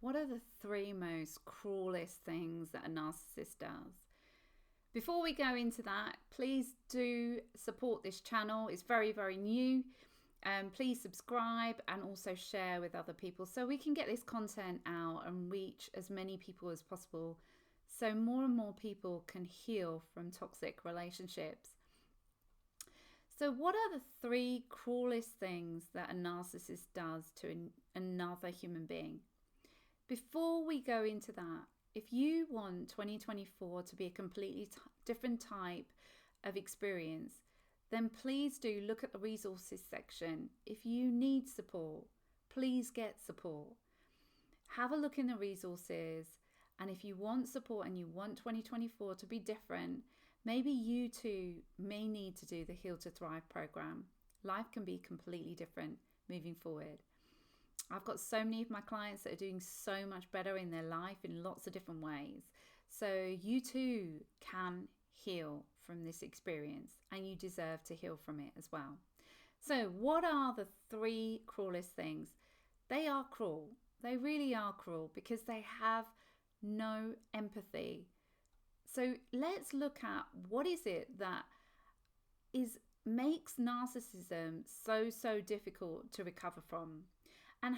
What are the 3 most cruelest things that a narcissist does? Before we go into that, please do support this channel. It's very, very new. Please subscribe and also share with other people so we can get this content out and reach as many people as possible, so more and more people can heal from toxic relationships. So what are the 3 cruelest things that a narcissist does to another human being? Before we go into that, if you want 2024 to be a completely different type of experience, then please do look at the resources section. If you need support, please get support. Have a look in the resources, and if you want support and you want 2024 to be different, maybe you too may need to do the Heal to Thrive program. Life can be completely different moving forward. I've got so many of my clients that are doing so much better in their life in lots of different ways. So you too can heal from this experience, and you deserve to heal from it as well. So what are the 3 cruelest things? They are cruel. They really are cruel because they have no empathy. So let's look at what is it that makes narcissism so difficult to recover from, and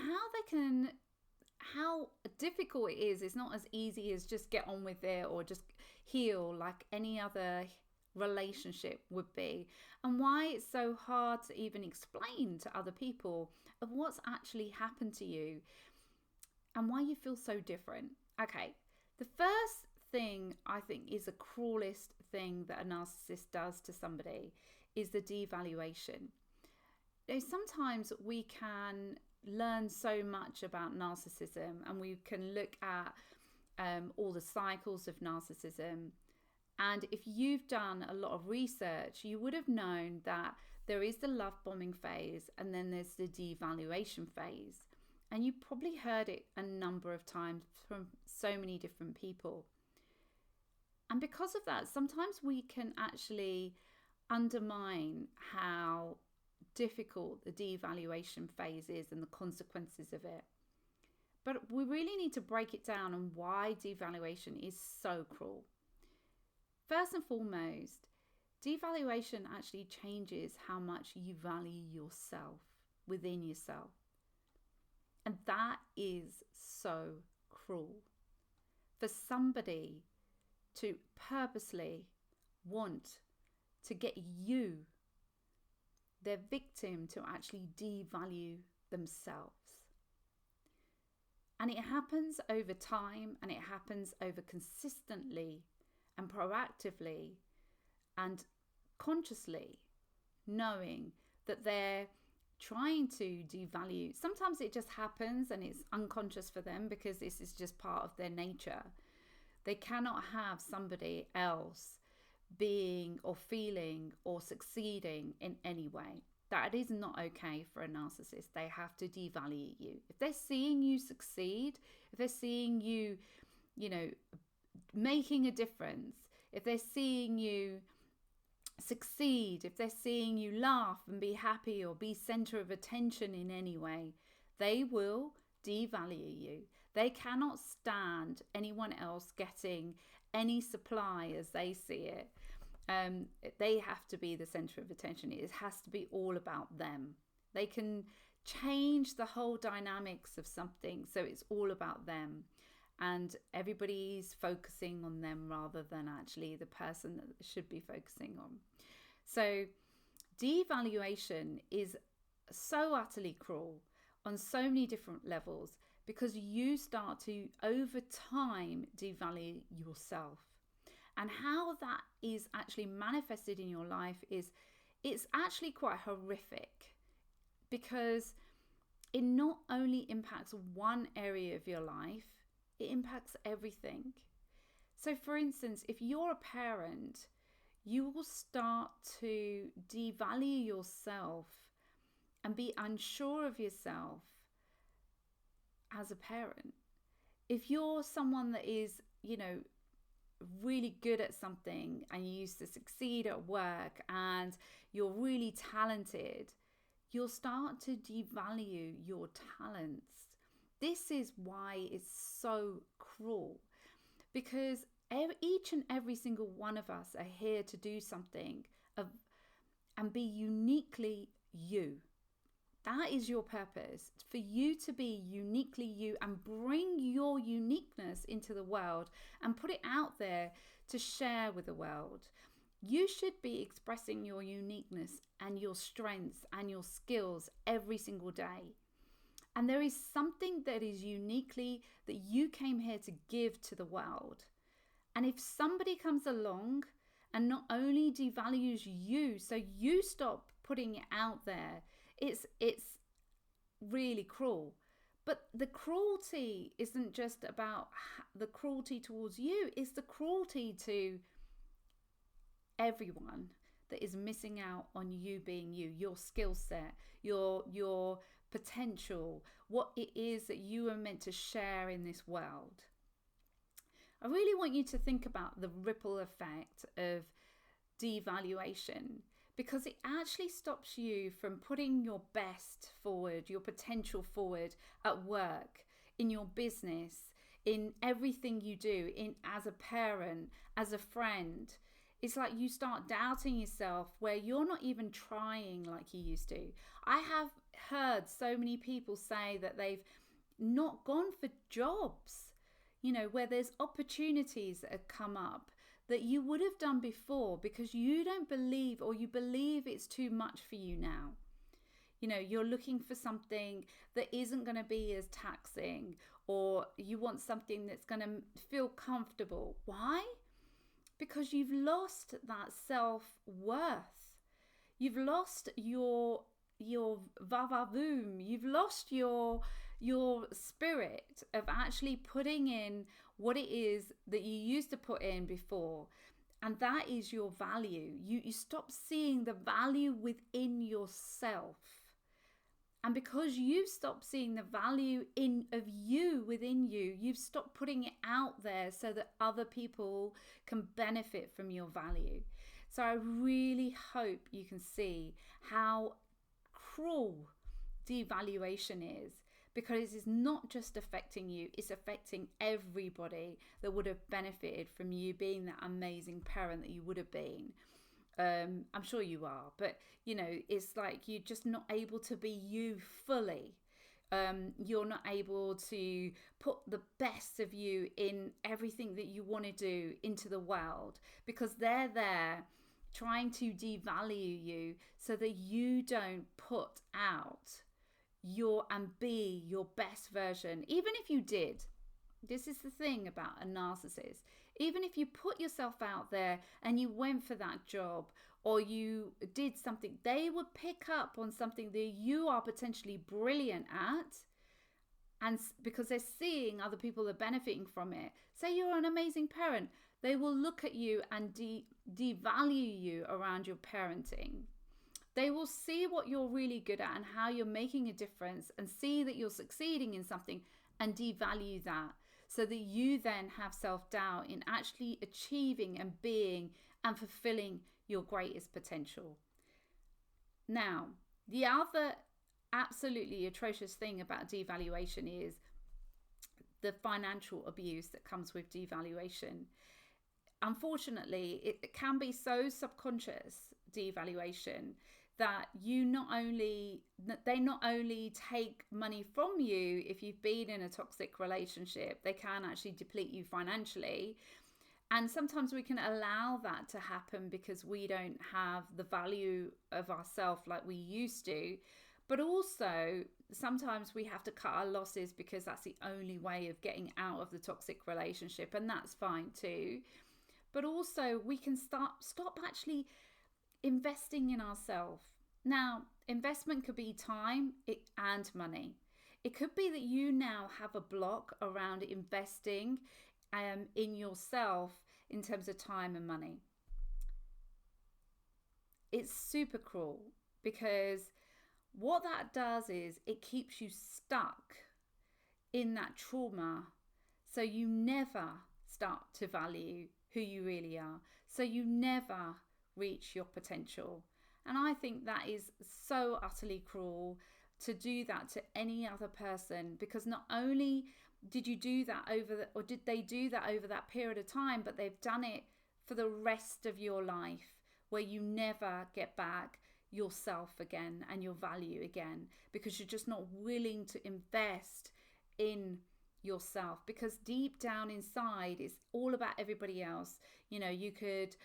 how difficult it is. It's not as easy as just get on with it or just heal like any other relationship would be, and why it's so hard to even explain to other people of what's actually happened to you and why you feel so different. Okay, the first thing I think is the cruelest thing that a narcissist does to somebody is the devaluation. Now, sometimes we can learn so much about narcissism, and we can look at all the cycles of narcissism. And if you've done a lot of research, you would have known that there is the love bombing phase and then there's the devaluation phase. And you probably heard it a number of times from so many different people. And because of that, sometimes we can actually undermine how difficult the devaluation phase is and the consequences of it. But we really need to break it down and why devaluation is so cruel. First and foremost, devaluation actually changes how much you value yourself within yourself. And that is so cruel. For somebody to purposely want to get you, their victim, to actually devalue themselves. And it happens over time, and it happens over consistently and proactively and consciously, knowing that they're trying to devalue. Sometimes it just happens and it's unconscious for them because this is just part of their nature. They cannot have somebody else being or feeling or succeeding in any way. That is not okay for a narcissist. They have to devalue you. If they're seeing you succeed, if they're seeing you, making a difference, if they're seeing you succeed, if they're seeing you laugh and be happy or be center of attention in any way, they will devalue you. They cannot stand anyone else getting any supply as they see it. They have to be the center of attention. It has to be all about them. They can change the whole dynamics of something so it's all about them, and everybody's focusing on them rather than actually the person that they should be focusing on. So devaluation is so utterly cruel on so many different levels, because you start to over time devalue yourself. And how that is actually manifested in your life is, it's actually quite horrific, because it not only impacts one area of your life, it impacts everything. So for instance, if you're a parent, you will start to devalue yourself and be unsure of yourself as a parent. If you're someone that is, really good at something and you used to succeed at work and you're really talented, you'll start to devalue your talents This is why it's so cruel, because each and every single one of us are here to do something and be uniquely you. That is your purpose, for you to be uniquely you and bring your uniqueness into the world and put it out there to share with the world. You should be expressing your uniqueness and your strengths and your skills every single day. And there is something that is uniquely that you came here to give to the world. And if somebody comes along and not only devalues you, so you stop putting it out there, it's really cruel. But the cruelty isn't just about the cruelty towards you, it's the cruelty to everyone that is missing out on you being you, your skill set, your potential, what it is that you are meant to share in this world. I really want you to think about the ripple effect of devaluation, because it actually stops you from putting your best forward, your potential forward at work, in your business, in everything you do, in as a parent, as a friend. It's like you start doubting yourself where you're not even trying like you used to. I have heard so many people say that they've not gone for jobs, where there's opportunities that have come up that you would have done before because you don't believe, or you believe it's too much for you now. You're looking for something that isn't going to be as taxing, or you want something that's going to feel comfortable. Why? Because you've lost that self-worth. You've lost your va-va-voom. You've lost your spirit of actually putting in what it is that you used to put in before. And that is your value. You stop seeing the value within yourself. And because you've stopped seeing the value of you within you, you've stopped putting it out there so that other people can benefit from your value. So I really hope you can see how cruel devaluation is, because it's not just affecting you, it's affecting everybody that would have benefited from you being that amazing parent that you would have been. I'm sure you are, but it's like you're just not able to be you fully. You're not able to put the best of you in everything that you want to do into the world, because they're there trying to devalue you so that you don't put out and be your best version. Even if you did, this is the thing about a narcissist. Even if you put yourself out there and you went for that job, or you did something, they would pick up on something that you are potentially brilliant at. And because they're seeing other people are benefiting from it. Say you're an amazing parent, they will look at you and devalue you around your parenting. They will see what you're really good at and how you're making a difference, and see that you're succeeding in something and devalue that, so that you then have self-doubt in actually achieving and being and fulfilling your greatest potential. Now, the other absolutely atrocious thing about devaluation is the financial abuse that comes with devaluation. Unfortunately, it can be so subconscious, devaluation, that they not only take money from you if you've been in a toxic relationship, they can actually deplete you financially. And sometimes we can allow that to happen because we don't have the value of ourselves like we used to. But also, sometimes we have to cut our losses because that's the only way of getting out of the toxic relationship, and that's fine too. But also, we can stop actually investing in ourselves. Now, investment could be time and money. It could be that you now have a block around investing in yourself in terms of time and money. It's super cruel, because what that does is it keeps you stuck in that trauma, so you never start to value who you really are, so you never reach your potential. And I think that is so utterly cruel to do that to any other person, because not only did you do that did they do that over that period of time, but they've done it for the rest of your life, where you never get back yourself again and your value again, because you're just not willing to invest in yourself. Because deep down inside, it's all about everybody else. You could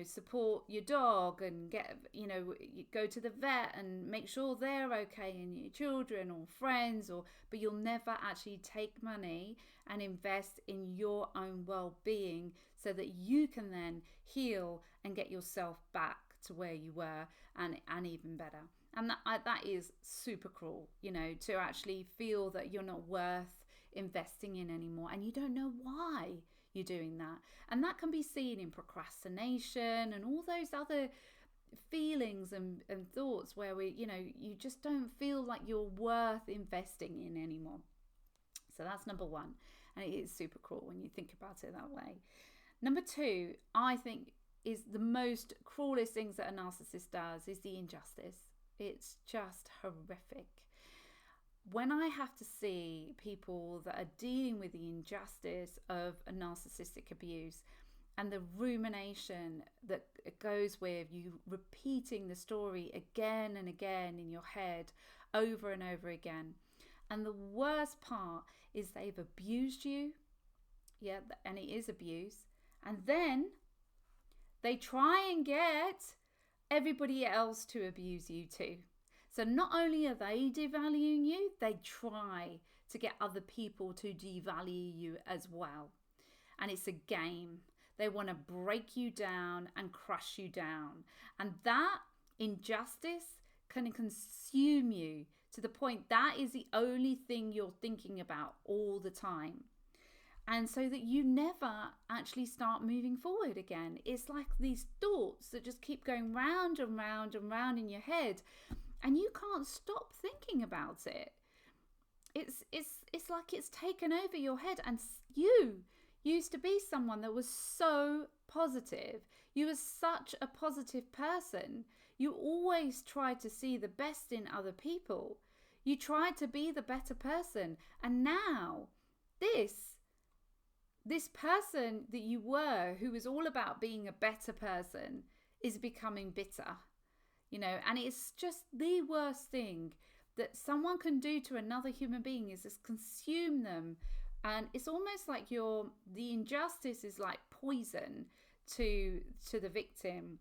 support your dog and get, you go to the vet and make sure they're okay, and your children or friends, but you'll never actually take money and invest in your own well-being, so that you can then heal and get yourself back to where you were, and even better. And that is super cruel, to actually feel that you're not worth investing in anymore, and you don't know why you're doing that. And that can be seen in procrastination and all those other feelings and thoughts where you just don't feel like you're worth investing in anymore. So that's number one, and it is super cruel when you think about it that way. Number two, I think, is the most cruelest things that a narcissist does is the injustice. It's just horrific. When I have to see people that are dealing with the injustice of a narcissistic abuse, and the rumination that goes with you repeating the story again and again in your head over and over again. And the worst part is they've abused you. Yeah, and it is abuse. And then they try and get everybody else to abuse you too. So not only are they devaluing you, they try to get other people to devalue you as well. And it's a game. They want to break you down and crush you down. And that injustice can consume you to the point that is the only thing you're thinking about all the time. And so that you never actually start moving forward again. It's like these thoughts that just keep going round and round and round in your head, and you can't stop thinking about it. It's like it's taken over your head. And you used to be someone that was so positive. You were such a positive person. You always tried to see the best in other people. You tried to be the better person. And now this person that you were, who was all about being a better person, is becoming bitter. And it's just the worst thing that someone can do to another human being, is just consume them. And it's almost like the injustice is like poison to the victim,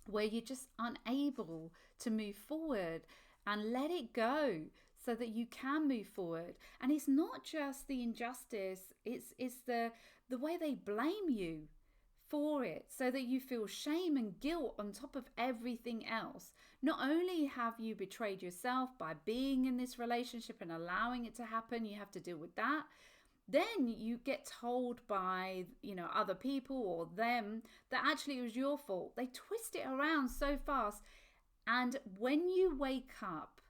where you're just unable to move forward and let it go, so that you can move forward. And it's not just the injustice, it's the way they blame you for it, so that you feel shame and guilt on top of everything else. Not only have you betrayed yourself by being in this relationship and allowing it to happen, you have to deal with that. Then you get told by other people or them that actually it was your fault. They twist it around so fast. And when you wake up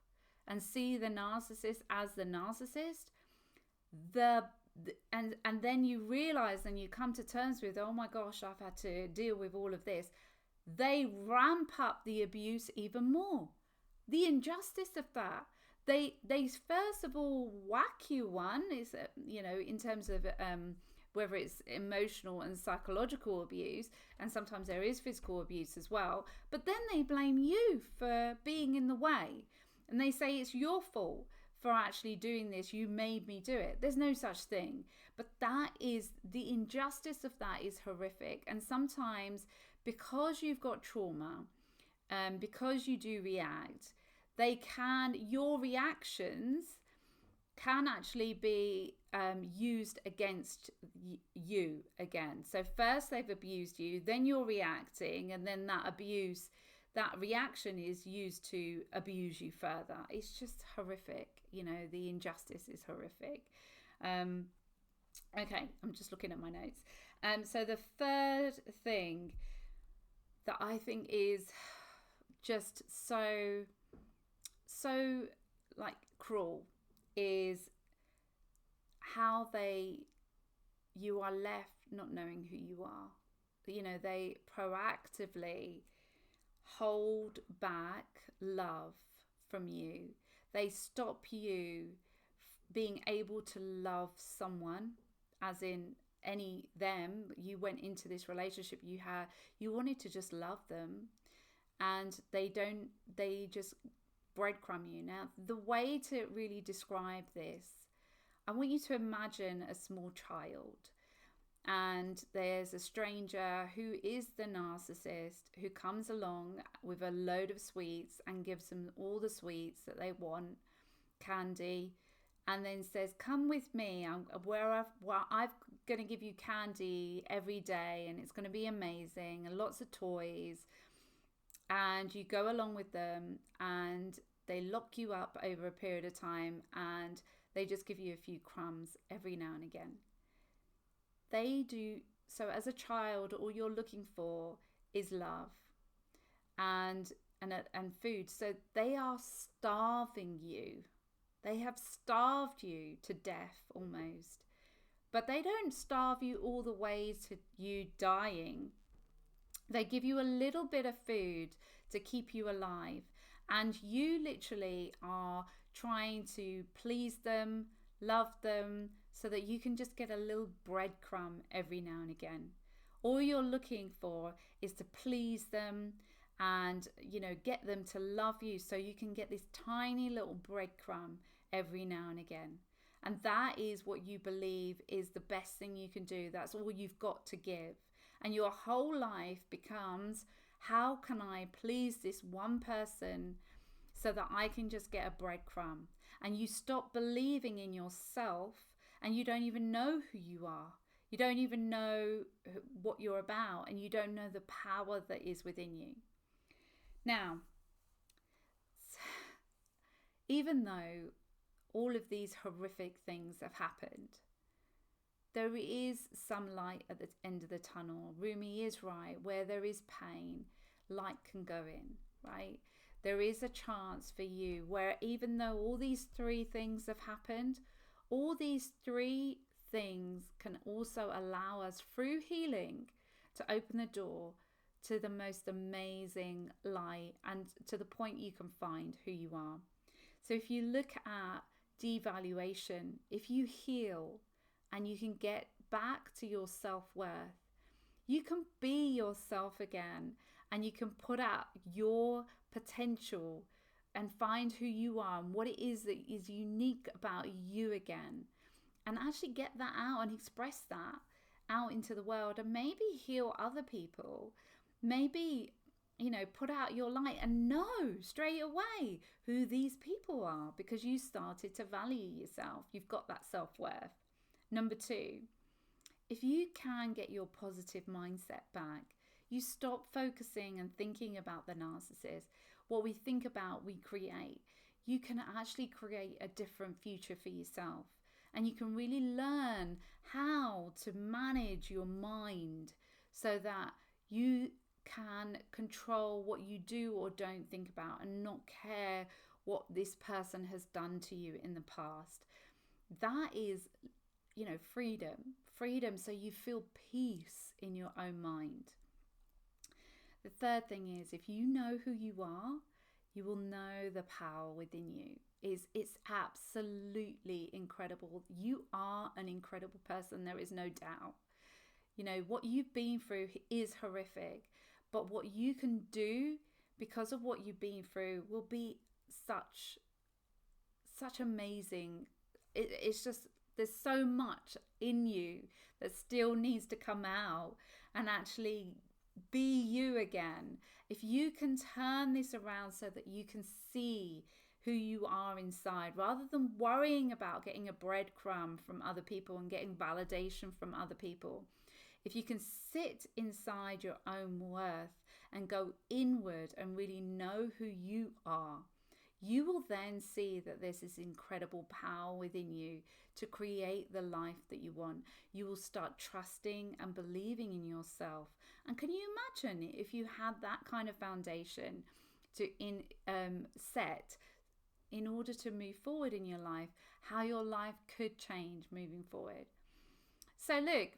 and see the narcissist as the narcissist, and then you realize and you come to terms with, oh my gosh, I've had to deal with all of this. They ramp up the abuse even more. The injustice of that. They first of all whack you one, is in terms of whether it's emotional and psychological abuse, and sometimes there is physical abuse as well. But then they blame you for being in the way, and they say it's your fault for actually doing this. You made me do it. There's no such thing. But that is, the injustice of that is horrific. And sometimes, because you've got trauma, because you do react, your reactions can actually be used against you again. So first they've abused you, then you're reacting, and then that reaction is used to abuse you further. It's just horrific. The injustice is horrific. Okay, I'm just looking at my notes. So the third thing that I think is just so like cruel is how you are left not knowing who you are. They proactively hold back love from you. They stop you being able to love someone, as in them. You went into this relationship, you wanted to just love them, and they just breadcrumb you. Now, the way to really describe this, I want you to imagine a small child, and there's a stranger who is the narcissist who comes along with a load of sweets and gives them all the sweets that they want, candy, and then says, come with me, I'm going to give you candy every day, and it's going to be amazing, and lots of toys. And you go along with them, and they lock you up over a period of time, and they just give you a few crumbs every now and again. They do. So as a child, all you're looking for is love and food. So they are starving you. They have starved you to death almost. But they don't starve you all the way to you dying. They give you a little bit of food to keep you alive. And you literally are trying to please them, love them, so that you can just get a little breadcrumb every now and again. All you're looking for is to please them and, get them to love you, so you can get this tiny little breadcrumb every now and again. And that is what you believe is the best thing you can do. That's all you've got to give. And your whole life becomes, how can I please this one person so that I can just get a breadcrumb? And you stop believing in yourself, and you don't even know who you are. You don't even know what you're about, and you don't know the power that is within you. Now, even though all of these horrific things have happened, there is some light at the end of the tunnel. Rumi is right. Where there is pain, light can go in, right? There is a chance for you where, even though all these three things have happened, all these three things can also allow us, through healing, to open the door to the most amazing light, and to the point you can find who you are. So if you look at devaluation, if you heal and you can get back to your self-worth, you can be yourself again, and you can put out your potential and find who you are and what it is that is unique about you again, and actually get that out and express that out into the world, and maybe heal other people. Maybe, put out your light and know straight away who these people are, because you started to value yourself. You've got that self-worth. Number 2, if you can get your positive mindset back, you stop focusing and thinking about the narcissist. What we think about, we create. You can actually create a different future for yourself, and you can really learn how to manage your mind so that you can control what you do or don't think about, and not care what this person has done to you in the past. That is, freedom, so you feel peace in your own mind. The third thing is, if you know who you are, you will know the power within you. It's absolutely incredible. You are an incredible person. There is no doubt. What you've been through is horrific, but what you can do because of what you've been through will be such amazing. It's just, there's so much in you that still needs to come out and actually be you again. If you can turn this around so that you can see who you are inside, rather than worrying about getting a breadcrumb from other people and getting validation from other people, if you can sit inside your own worth and go inward and really know who you are, you will then see that there's this incredible power within you to create the life that you want. You will start trusting and believing in yourself. And can you imagine if you had that kind of foundation to set in order to move forward in your life, how your life could change moving forward? So look,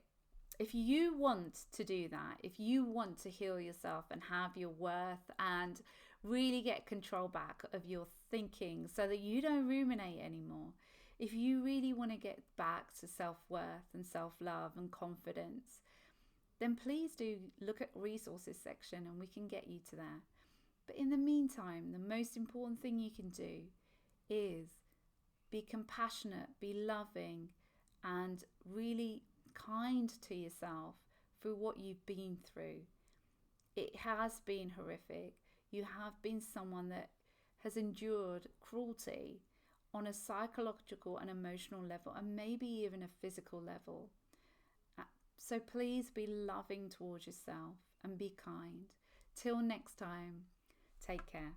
if you want to do that, if you want to heal yourself and have your worth and really get control back of your thinking so that you don't ruminate anymore. If you really want to get back to self-worth and self-love and confidence, then please do look at resources section and we can get you to there. But in the meantime, the most important thing you can do is be compassionate, be loving, and really kind to yourself through what you've been through. It has been horrific. You have been someone that has endured cruelty on a psychological and emotional level, and maybe even a physical level. So please be loving towards yourself and be kind. Till next time, take care.